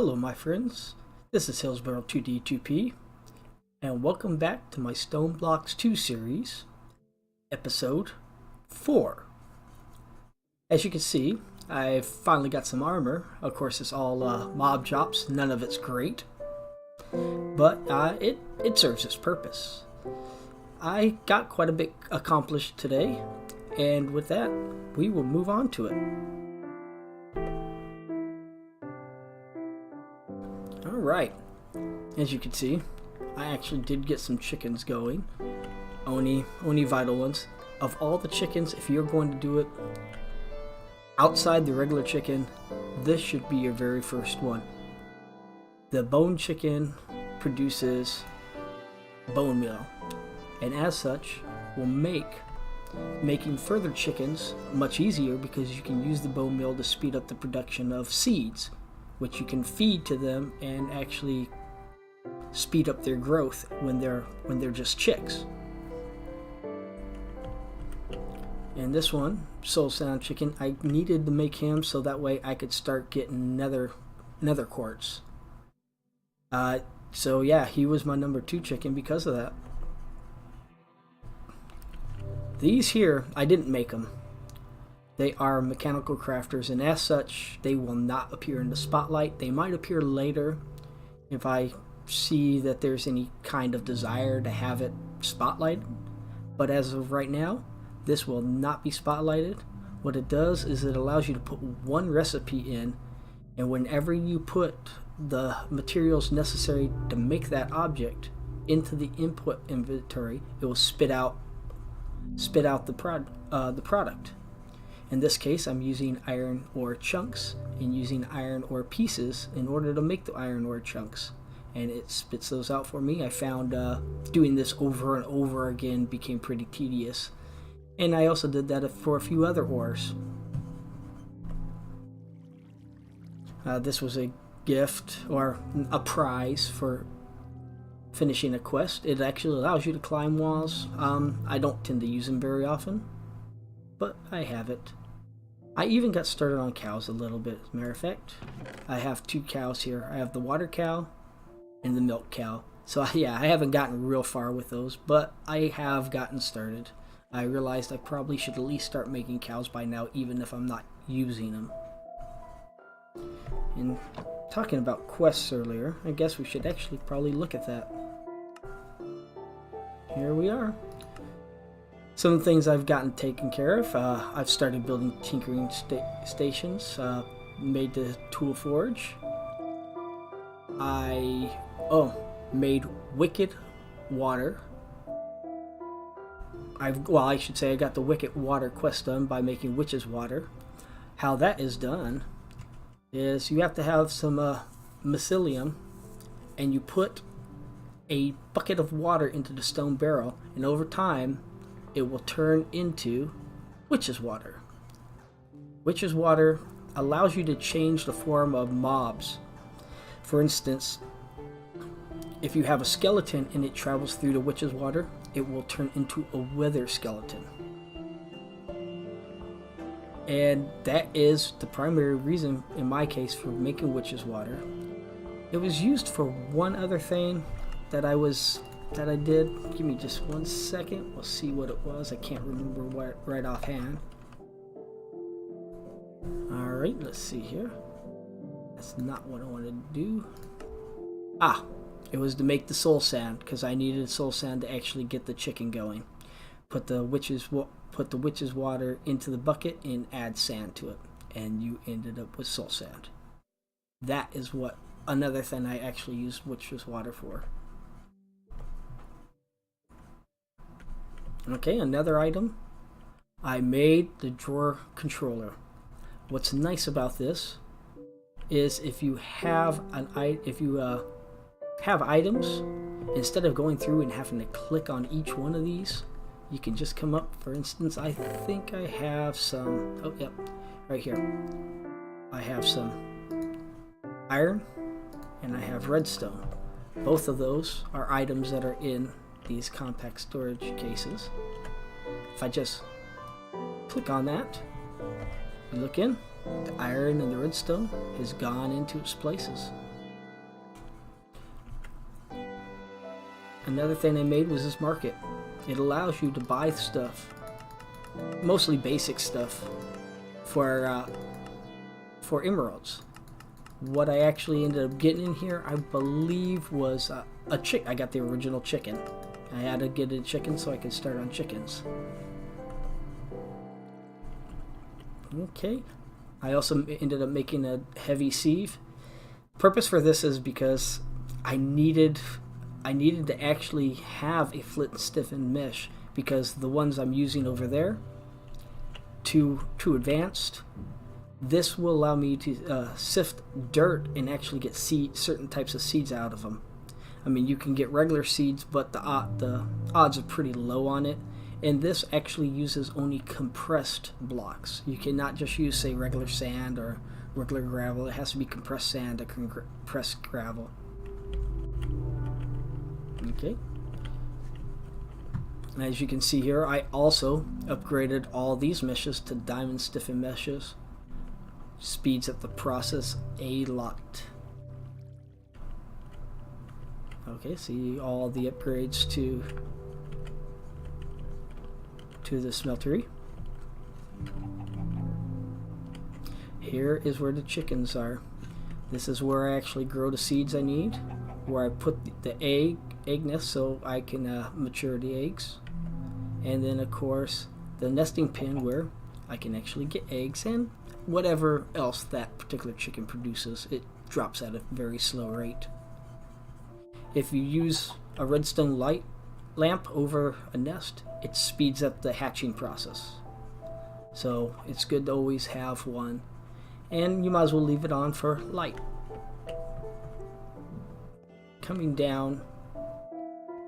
Hello my friends, this is Hillsborough 2D2P, and welcome back to my Stoneblocks 2 series, Episode 4. As you can see, I've finally got some armor. Of course it's all mob drops, none of it's great, but it serves its purpose. I got quite a bit accomplished today, and with that, we will move on to it. Alright, as you can see, I actually did get some chickens going. Only vital ones. Of all the chickens, if you're going to do it outside the regular chicken, this should be your very first one. The bone chicken produces bone meal, and as such will make making further chickens much easier because you can use the bone meal to speed up the production of seeds, which you can feed to them and actually speed up their growth when they're just chicks. And this one, Soul Sound Chicken, I needed to make him so that way I could start getting nether quartz. So yeah, he was my number 2 chicken because of that. These here, I didn't make them. They are mechanical crafters, and as such, they will not appear in the spotlight. They might appear later if I see that there's any kind of desire to have it spotlighted. But as of right now, this will not be spotlighted. What it does is it allows you to put one recipe in, and whenever you put the materials necessary to make that object into the input inventory, it will spit out the product. In this case, I'm using iron ore chunks and using iron ore pieces in order to make the iron ore chunks, and it spits those out for me. I found doing this over and over again became pretty tedious, and I also did that for a few other ores. This was a gift or a prize for finishing a quest. It actually allows you to climb walls. I don't tend to use them very often, but I have it. I even got started on cows a little bit. As a matter of fact, I have 2 cows here. I have the water cow and the milk cow. So yeah, I haven't gotten real far with those, but I have gotten started. I realized I probably should at least start making cows by now, even if I'm not using them. And talking about quests earlier, I guess we should actually probably look at that. Here we are. Some things I've gotten taken care of. I've started building tinkering stations, made the tool forge. I made wicked water. I should say I got the wicked water quest done by making witch's water. How that is done is you have to have some mycelium, and you put a bucket of water into the stone barrel, and over time it will turn into witch's water. Witch's water allows you to change the form of mobs. For instance, if you have a skeleton and it travels through the witch's water, it will turn into a wither skeleton. And that is the primary reason in my case for making witch's water. It was used for one other thing that I did. Give me just 1 second. We'll see what it was. I can't remember what right offhand. Alright, let's see here. That's not what I wanted to do. It was to make the soul sand, because I needed soul sand to actually get the chicken going. Put the witch's water into the bucket and add sand to it, and you ended up with soul sand. That is what another thing I actually used witch's water for. Okay, another item. I made the drawer controller. What's nice about this is if you have have items, instead of going through and having to click on each one of these, you can just come up. For instance, I think I have some. Oh, yep, right here. I have some iron and I have redstone. Both of those are items that are in these compact storage cases. If I just click on that, you look in, the iron and the redstone has gone into its places. another thing I made was this market. It allows you to buy stuff, mostly basic stuff, for emeralds. What I actually ended up getting in here, I believe, was a chick. I got the original chicken. I had to get a chicken so I could start on chickens. Okay. I also ended up making a heavy sieve. Purpose for this is because I needed to actually have a flint and stiffen mesh, because the ones I'm using over there, too advanced. This will allow me to sift dirt and actually get certain types of seeds out of them. I mean, you can get regular seeds, but the odds are pretty low on it. And this actually uses only compressed blocks. You cannot just use, say, regular sand or regular gravel. It has to be compressed sand or compressed gravel. Okay. And as you can see here, I also upgraded all these meshes to diamond stiffen meshes. Speeds up the process a lot. Okay, see all the upgrades to the smeltery. Here is where the chickens are. This is where I actually grow the seeds I need, where I put the egg nest so I can mature the eggs, and then of course the nesting pen where I can actually get eggs and whatever else that particular chicken produces. It drops at a very slow rate. If you use a redstone light lamp over a nest, it speeds up the hatching process. So it's good to always have one, and you might as well leave it on for light. Coming down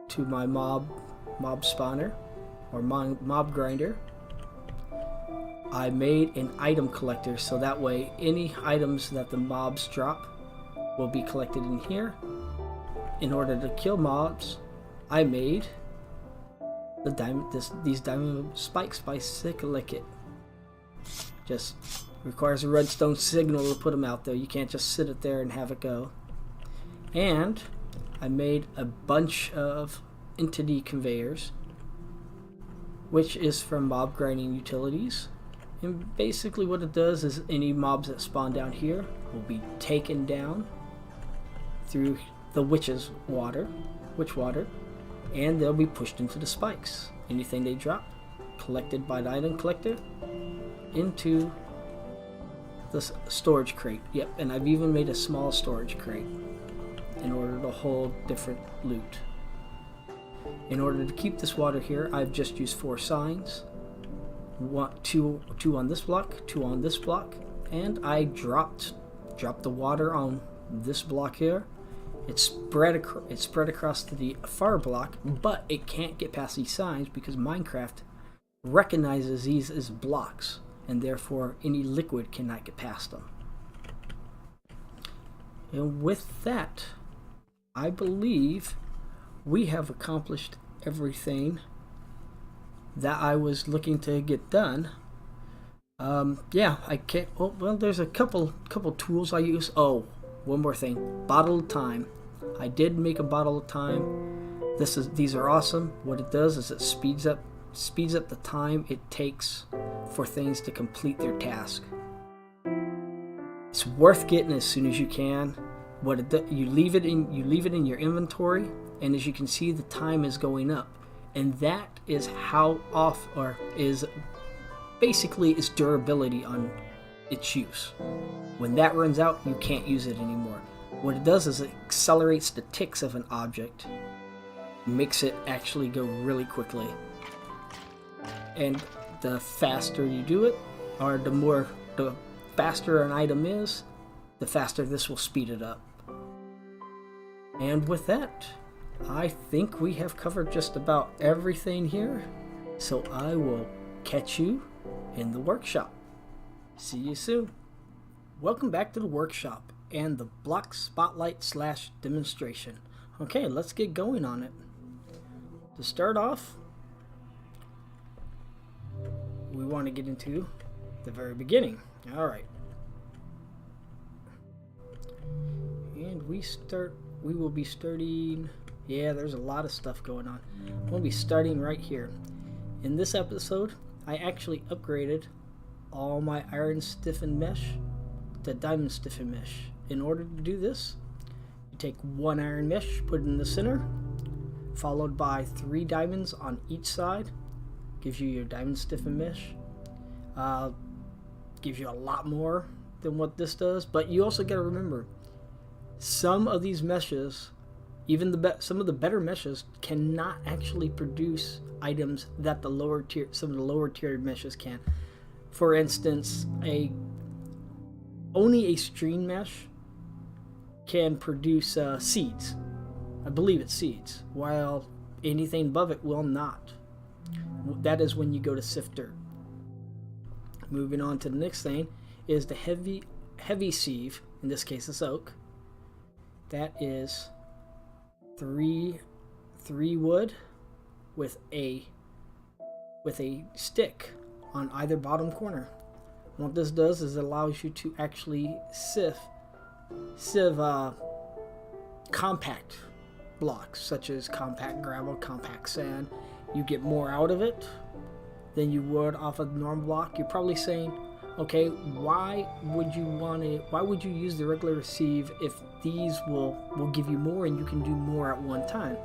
to my mob spawner or mob grinder, I made an item collector, so that way any items that the mobs drop will be collected in here. In order to kill mobs, I made these diamond spikes by Sicklicket. Just requires a redstone signal to put them out there. You can't just sit it there and have it go. And I made a bunch of entity conveyors, which is from mob grinding utilities. And basically what it does is any mobs that spawn down here will be taken down through the witch water, and they'll be pushed into the spikes. Anything they drop, collected by the item collector, into the storage crate. Yep, and I've even made a small storage crate in order to hold different loot. In order to keep this water here, I've just used 4 signs. Two on this block, 2 on this block, and I dropped the water on this block here. It's spread across to the far block, but it can't get past these signs because Minecraft recognizes these as blocks, and therefore any liquid cannot get past them. And with that, I believe we have accomplished everything that I was looking to get done. Yeah, I can't. Oh, well, there's a couple tools I use. Oh, one more thing. Bottle of time. I did make a bottle of time. These are awesome. What it does is it speeds up the time it takes for things to complete their task. It's worth getting as soon as you can. You leave it in your inventory, and as you can see, the time is going up, and that is basically its durability on its use. When that runs out, you can't use it anymore. What it does is it accelerates the ticks of an object, makes it actually go really quickly. And the faster you do it, or the faster an item is, the faster this will speed it up. And with that, I think we have covered just about everything here. So I will catch you in the workshop. See you soon. Welcome back to the workshop and the block spotlight / demonstration. Okay, let's get going on it. To start off, we want to get into the very beginning. All right. And we will be starting Yeah, there's a lot of stuff going on. We'll be starting right here. In this episode, I actually upgraded all my iron stiffened mesh to diamond stiffened mesh. In order to do this, you take one iron mesh, put it in the center, followed by 3 diamonds on each side. Gives you your diamond stiffened mesh. Gives you a lot more than what this does, but you also got to remember, some of these meshes, even some of the better meshes, cannot actually produce items that some of the lower tiered meshes can. For instance, only a string mesh can produce seeds. I believe it's seeds, while anything above it will not. That is when you go to sift dirt. Moving on to the next thing is the heavy sieve. In this case, it's oak. That is 3 wood with a stick on either bottom corner. What this does is it allows you to actually sieve compact blocks, such as compact gravel, compact sand. You get more out of it than you would off a normal block. You're probably saying, okay, why would you use the regular sieve if these will give you more and you can do more at one time?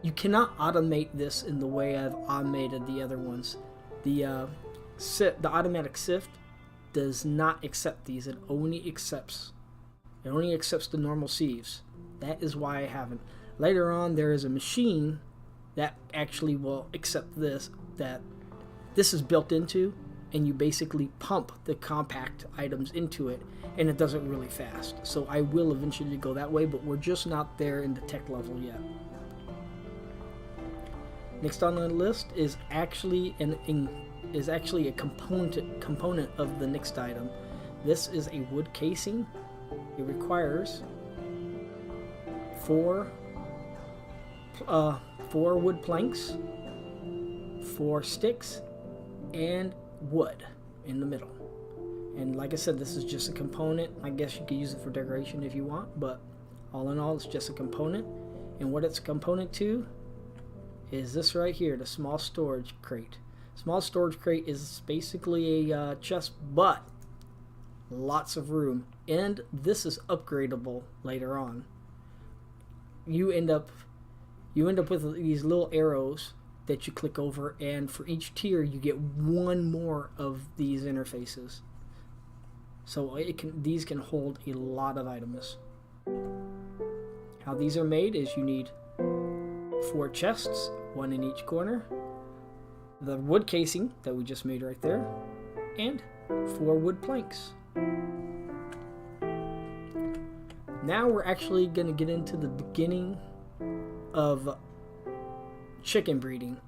You cannot automate this in the way I've automated the other ones. The automatic sift does not accept these. It only accepts the normal sieves. That is why I haven't. Later on, there is a machine that actually will accept this, that this is built into, and you basically pump the compact items into it, and it does it really fast. So I will eventually go that way, but we're just not there in the tech level yet. Next on the list is actually a component of the next item. This is a wood casing. It requires 4 wood planks, 4 sticks, and wood in the middle. And like I said, this is just a component. I guess you could use it for decoration if you want, but all in all, it's just a component. And what it's a component to is this right here, the small storage crate. Small storage crate is basically a chest, but lots of room, and this is upgradable later on. You end up with these little arrows that you click over, and for each tier you get 1 more of these interfaces. So these can hold a lot of items. How these are made is you need 4 chests, 1 in each corner, the wood casing that we just made right there, and 4 wood planks. Now we're actually going to get into the beginning of chicken breeding.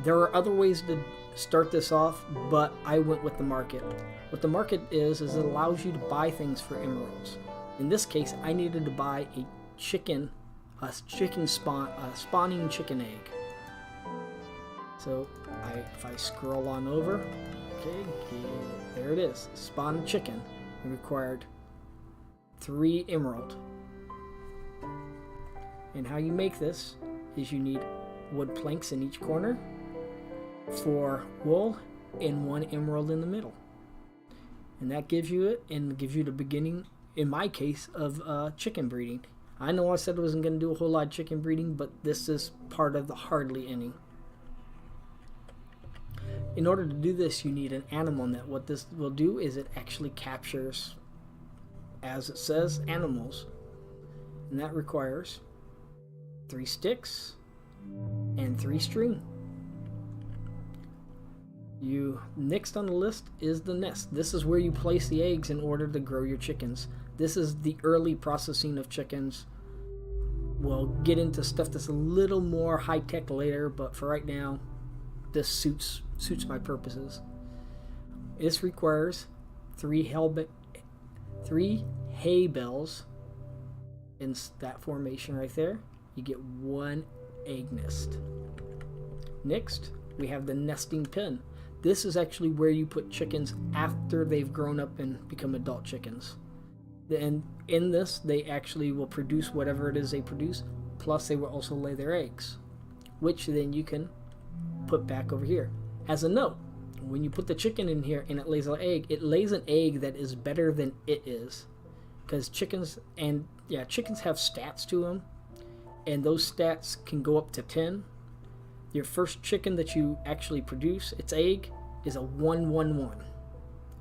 There are other ways to start this off, but I went with the market. What the market is it allows you to buy things for emeralds. In this case, I needed to buy a spawning chicken egg. So if I scroll on over, okay, there it is, spawned chicken. It required 3 emerald. And how you make this is you need wood planks in each corner, 4 wool, and 1 emerald in the middle. And that gives you it, and gives you the beginning, in my case, of chicken breeding. I know I said I wasn't going to do a whole lot of chicken breeding, but this is part of the hardly inning. In order to do this, you need an animal net. What this will do is it actually captures, as it says, animals. And that requires 3 sticks and 3 string. Next on the list is the nest. This is where you place the eggs in order to grow your chickens. This is the early processing of chickens. We'll get into stuff that's a little more high-tech later, but for right now, this suits my purposes. This requires 3 hay bales in that formation right there. You get 1 egg nest. Next, we have the nesting pen. This is actually where you put chickens after they've grown up and become adult chickens. And in this, they actually will produce whatever it is they produce, plus they will also lay their eggs, which then you can put back over here. As a note, when you put the chicken in here and it lays an egg, it lays an egg that is better than it is. Because chickens have stats to them, and those stats can go up to 10. Your first chicken that you actually produce, its egg, is a 1-1-1.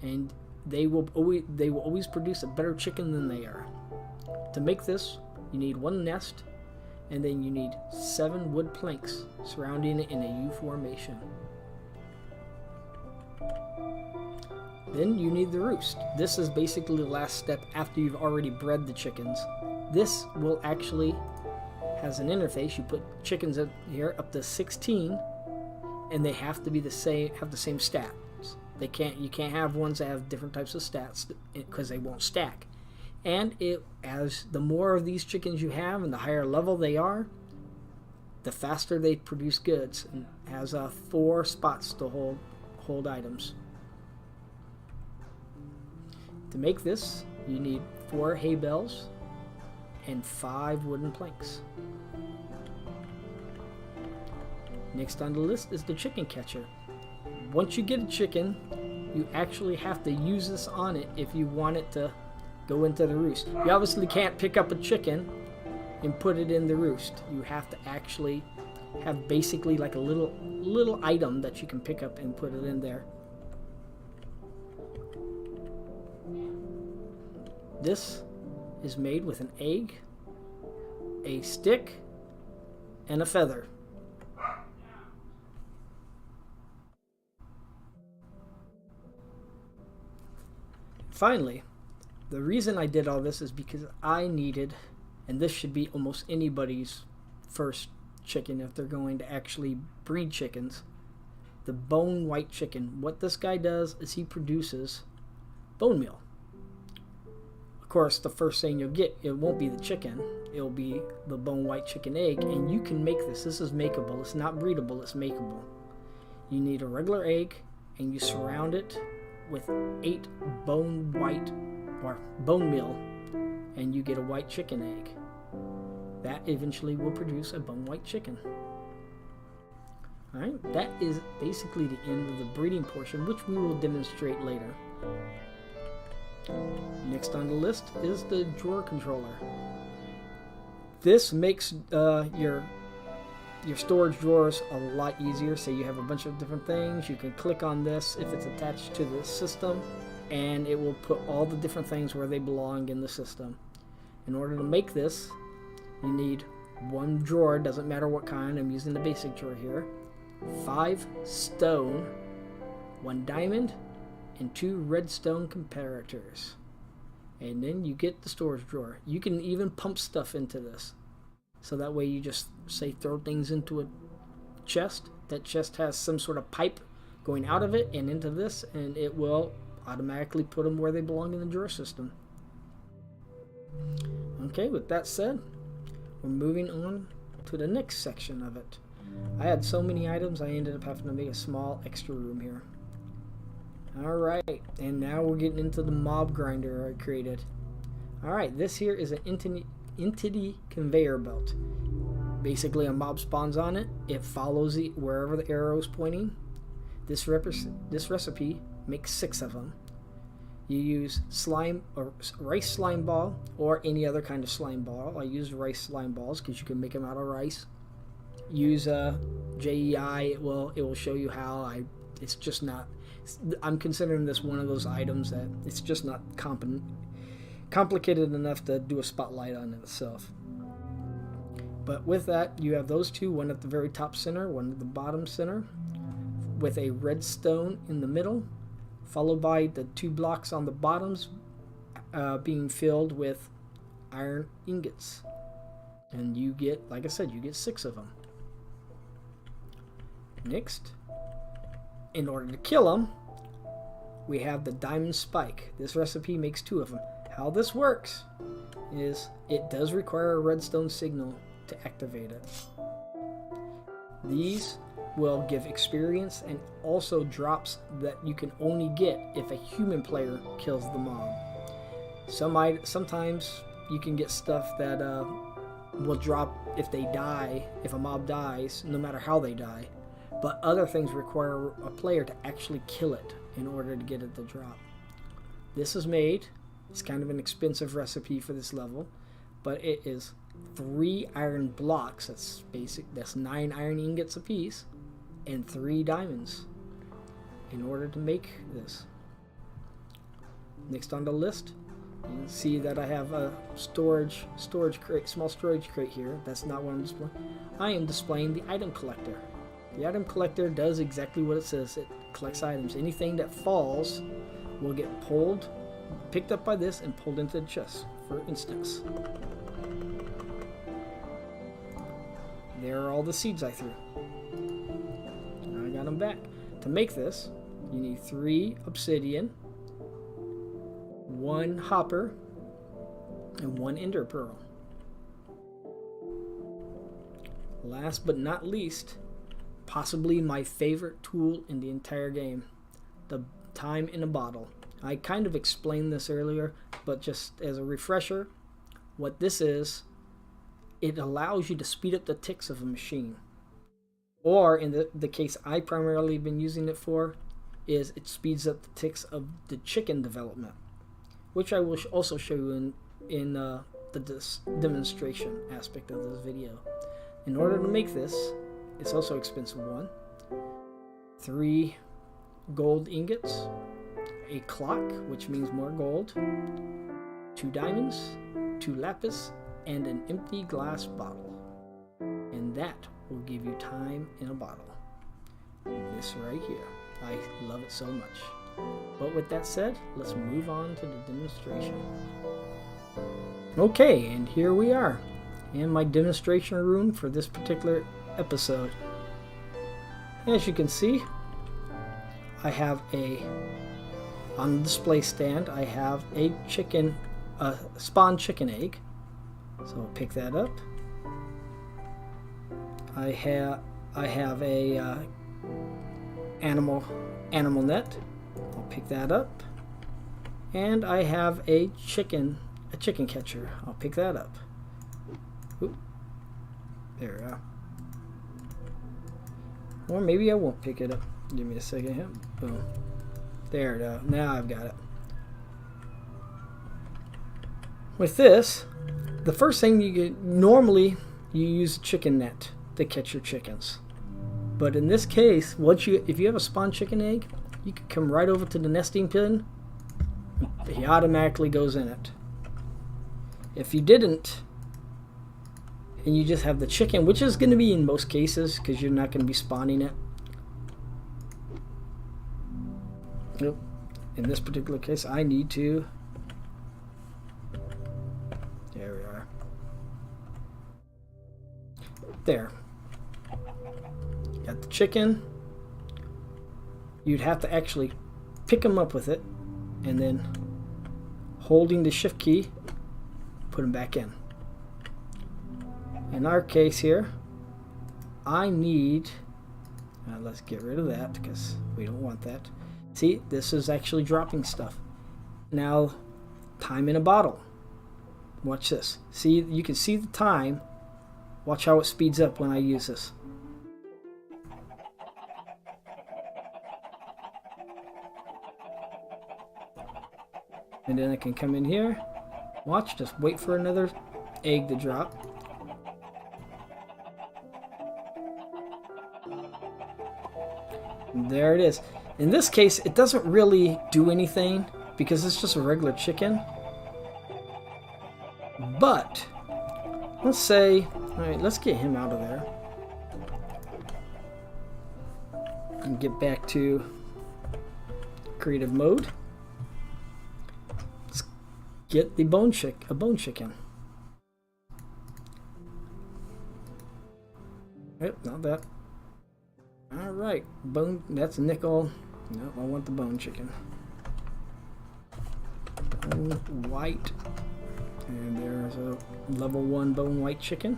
And they will always produce a better chicken than they are. To make this, you need 1 nest, and then you need 7 wood planks surrounding it in a U formation. Then you need the roost. This is basically the last step after you've already bred the chickens. This will actually has an interface. You put chickens in here up to 16, and they have to be the same stats. You can't have ones that have different types of stats because they won't stack. And as the more of these chickens you have and the higher level they are, the faster they produce goods, and has 4 spots to hold items. To make this, you need 4 hay bales and 5 wooden planks. Next on the list is the chicken catcher. Once you get a chicken, you actually have to use this on it if you want it to go into the roost. You obviously can't pick up a chicken and put it in the roost. You have to actually have basically like a little item that you can pick up and put it in there. This is made with an egg, a stick, and a feather. Finally, the reason I did all this is because I needed, and this should be almost anybody's first chicken if they're going to actually breed chickens, the bone white chicken. What this guy does is he produces bone meal. Of course, the first thing you'll get, it won't be the chicken, it'll be the bone white chicken egg, and you can make this. This is makeable. It's not breedable, it's makeable. You need a regular egg, and you surround it with 8 bone white or bone meal, and you get a white chicken egg. That eventually will produce a bone white chicken. Alright, that is basically the end of the breeding portion, which we will demonstrate later. Next on the list is the drawer controller. This makes your storage drawers a lot easier. Say you have a bunch of different things, you can click on this if it's attached to the system, and it will put all the different things where they belong in the system. In order to make this, you need 1 drawer, doesn't matter what kind, I'm using the basic drawer here, 5 stone, 1 diamond, and 2 redstone comparators. And then you get the storage drawer. You can even pump stuff into this. So that way you just, say, throw things into a chest. That chest has some sort of pipe going out of it and into this, and it will automatically put them where they belong in the drawer system. Okay, with that said, we're moving on to the next section of it. I had so many items, I ended up having to make a small extra room here. Alright, and now we're getting into the mob grinder I created. Alright, this here is an entity conveyor belt. Basically, a mob spawns on it, it follows wherever the arrow is pointing. This recipe makes 6 of them. You use slime or rice slime ball or any other kind of slime ball. I use rice slime balls because you can make them out of rice. Use JEI. It will show you how. It's just not. I'm considering this one of those items that it's just not complicated enough to do a spotlight on itself. But with that, you have those 2, one at the very top center, one at the bottom center, with a redstone in the middle, followed by the 2 blocks on the bottoms being filled with iron ingots. And you get, like I said, you get 6 of them. Next, in order to kill them, we have the diamond spike. This recipe makes 2 of them. How this works is it does require a redstone signal to activate it. These will give experience and also drops that you can only get if a human player kills the mob. Sometimes you can get stuff that will drop if they die, if a mob dies, no matter how they die. But other things require a player to actually kill it in order to get it to drop. This is made. It's kind of an expensive recipe for this level, but it is 3 iron blocks. That's basic. That's 9 iron ingots apiece, and 3 diamonds in order to make this. Next on the list, you can see that I have a storage crate, small storage crate here. That's not what I'm displaying. I am displaying the item collector. The item collector does exactly what it says. It collects items. Anything that falls will get picked up by this and pulled into the chest, for instance. There are all the seeds I threw. Now I got them back. To make this, you need 3 obsidian, 1 hopper, and 1 ender pearl. Last but not least, possibly my favorite tool in the entire game, the time in a bottle. I kind of explained this earlier, but just as a refresher, what this is, it allows you to speed up the ticks of a machine. Or in the case I primarily been using it for, is it speeds up the ticks of the chicken development, which I will also show you in the demonstration aspect of this video. In order to make this, it's also expensive one. 3 gold ingots, a clock, which means more gold, 2 diamonds, 2 lapis, and an empty glass bottle. And that will give you time in a bottle. This right here. I love it so much. But with that said, let's move on to the demonstration. Okay, and here we are in my demonstration room for this particular episode. As you can see, I have on the display stand, I have a spawn chicken egg. So I'll pick that up. I have a animal net. I'll pick that up. And I have a chicken catcher. I'll pick that up. Oop. There we are. Or maybe I won't pick it up. Give me a second here. Boom. There it is. Now I've got it. With this, the first thing you get, normally you use a chicken net to catch your chickens. But in this case, if you have a spawn chicken egg, you can come right over to the nesting pin. He automatically goes in it. If you didn't, and you just have the chicken, which is going to be in most cases because you're not going to be spawning it. Nope. In this particular case, I need to. There we are. There. Got the chicken. You'd have to actually pick them up with it, and then holding the shift key, put them back in. In our case here, I need, let's get rid of that because we don't want that. See, this is actually dropping stuff. Now, time in a bottle. Watch this. See, you can see the time. Watch how it speeds up when I use this. And then I can come in here. Watch, just wait for another egg to drop. And there it is. In this case, it doesn't really do anything because it's just a regular chicken. But let's say, alright, let's get him out of there and get back to creative mode. Let's get the bone chicken. Yep, not that. Alright, bone, that's a nickel. No, I want the bone chicken. Bone white. And there's a level 1 bone white chicken.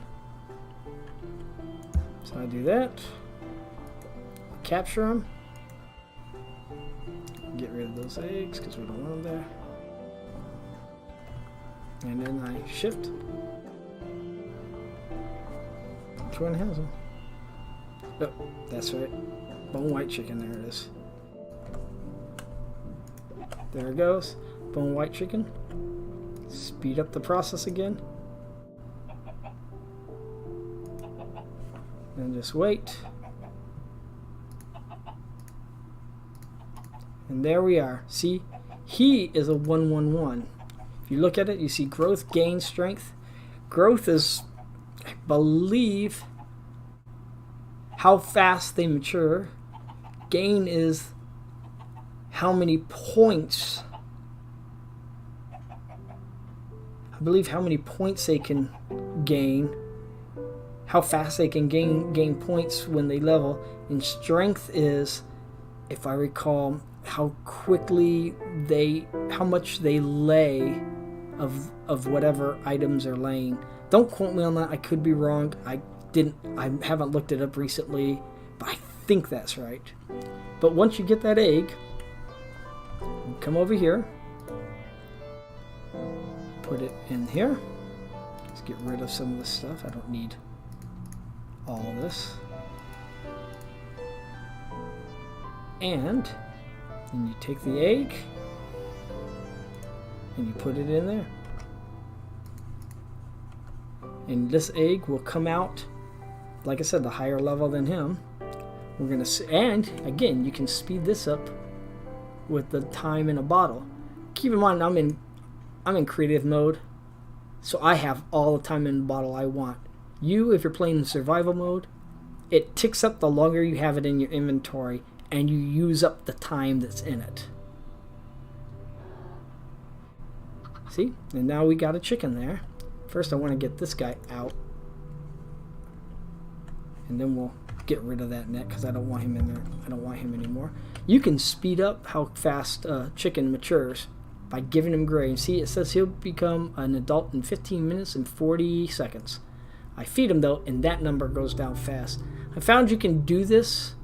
So I do that. Capture them. Get rid of those eggs because we don't want them there. And then I shift. Which one has them? Oh, that's right. Bone white chicken, there it is. There it goes. Bone white chicken. Speed up the process again. And just wait. And there we are. See, he is a 1-1-1. If you look at it, you see growth, gain, strength. Growth is, I believe, how fast they mature. Gain is how many points, I believe how many points they can gain, how fast they can gain points when they level. And strength is, if I recall, how quickly how much they lay of whatever items are laying. Don't quote me on that, I could be wrong. I haven't looked it up recently, but I think that's right. But once you get that egg, you come over here, put it in here. Let's get rid of some of this stuff. I don't need all of this. And then you take the egg and you put it in there. And this egg will come out, like I said, the higher level than him. We're gonna, and again, you can speed this up with the time in a bottle. Keep in mind, I'm in creative mode, so I have all the time in the bottle I want. You, if you're playing in survival mode, it ticks up the longer you have it in your inventory, and you use up the time that's in it. See? And now we got a chicken there. First I want to get this guy out. And then we'll get rid of that net because I don't want him in there. I don't want him anymore. You can speed up how fast chicken matures by giving him gray. See, it says he'll become an adult in 15 minutes and 40 seconds. I feed him though, and that number goes down fast. I found you can do this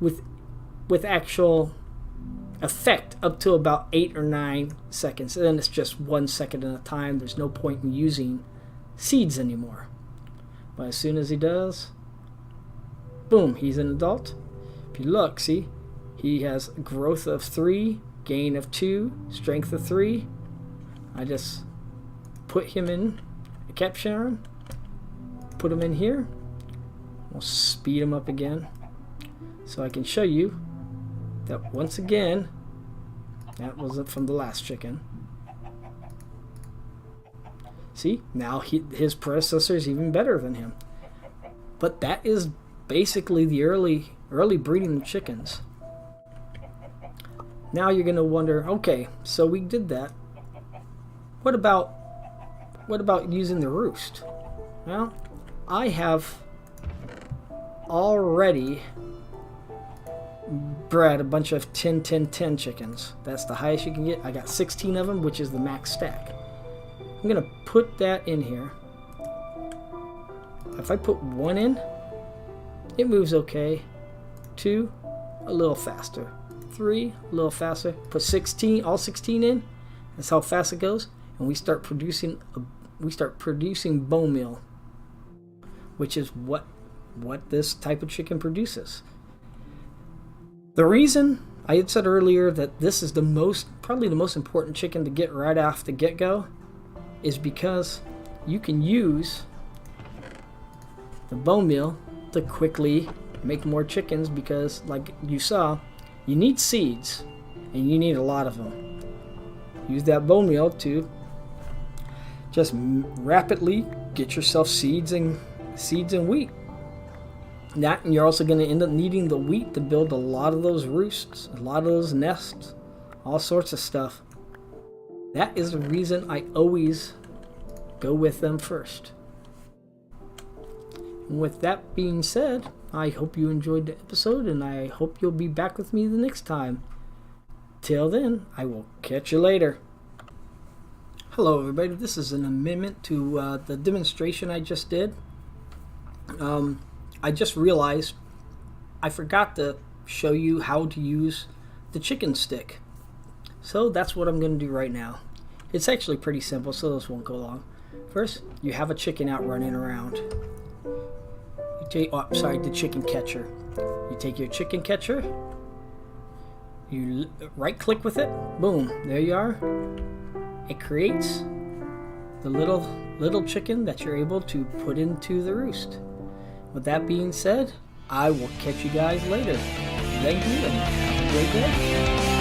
with actual effect up to about 8 or 9 seconds, and then it's just 1 second at a time. There's no point in using seeds anymore. But as soon as he does, boom, he's an adult. If you look, see, he has growth of 3, gain of 2, strength of 3. I just put him in, I capture him, put him in here. We'll speed him up again so I can show you that once again, that was it from the last chicken. See, now his predecessor is even better than him. But that is basically the early breeding of chickens. Now you're gonna wonder, okay, so we did that. What about using the roost? Well, I have already bred a bunch of 10-10-10 chickens. That's the highest you can get. I got 16 of them, which is the max stack. I'm gonna put that in here. If I put 1 in, it moves okay. 2, a little faster. 3, a little faster. Put 16, all 16 in. That's how fast it goes. And we start producing bone meal, which is what this type of chicken produces. The reason I had said earlier that this is probably the most important chicken to get right off the get-go is because you can use the bone meal to quickly make more chickens, because like you saw, you need seeds and you need a lot of them. Use that bone meal to just rapidly get yourself seeds and wheat. That, and you're also going to end up needing the wheat to build a lot of those roosts, a lot of those nests, all sorts of stuff. That is the reason I always go with them first. And with that being said, I hope you enjoyed the episode, and I hope you'll be back with me the next time. Till then, I will catch you later. Hello everybody, this is an amendment to the demonstration I just did. I just realized I forgot to show you how to use the chicken stick. So that's what I'm going to do right now. It's actually pretty simple, so this won't go long. First, you have a chicken out running around. You take, the chicken catcher. You take your chicken catcher, you right-click with it, boom, there you are. It creates the little chicken that you're able to put into the roost. With that being said, I will catch you guys later. Thank you and have a great day.